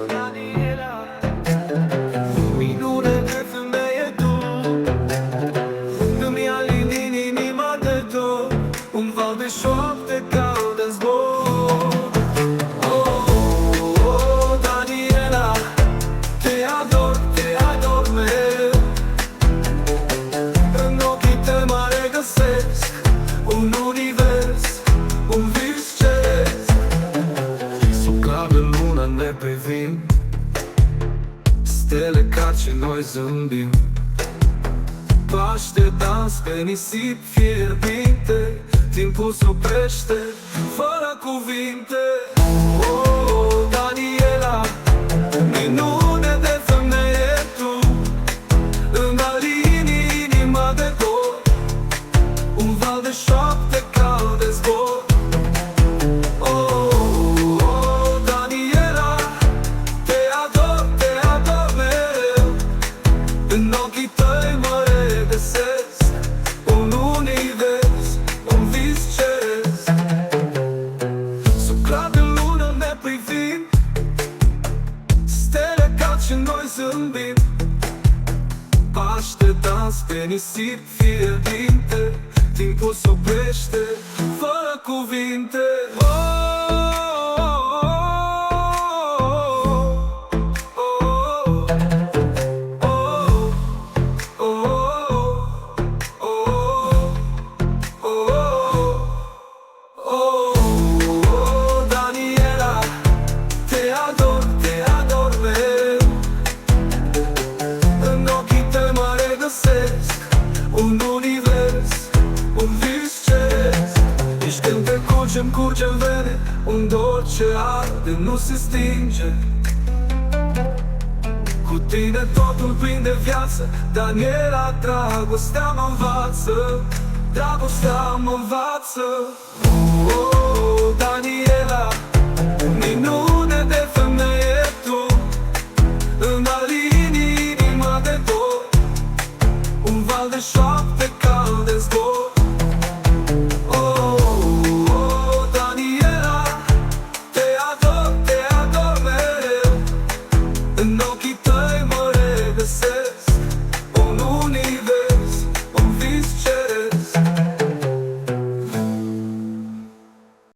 Daniela, minune de femeie tu, îmi alin inima de tot, un val de șoapte cald în zbor. Daniela, te ador mereu, în ochii tăi mă regăsesc un univers, un vis ceresc. Sub clar de lună ne privim, stele ca ce noi zâmbim. Paște, dans pe nisip fierbinte, timpul se oprește fără cuvinte. Daniela, minune de femeie tu, îmi alini inima de dor, un val de șoapte cald de zbor. Daniela, te ador mereu, în ochii tăi mă regăsesc un univers, un vis ceresc. Sub clar de lună ne privim, stele ca ce noi zâmbim. Paște, dans pe nisip fierbinte, timpul se oprește fără cuvinte. Daniela, te ador mereu, în ochii tăi mă regăsesc un univers, un vis ceresc. Ești când te curge-mi curge în vene, un dor ce arde, nu se stinge. Cu tine totul prinde viață, Daniela, dragostea mă învață, dragostea mă învață.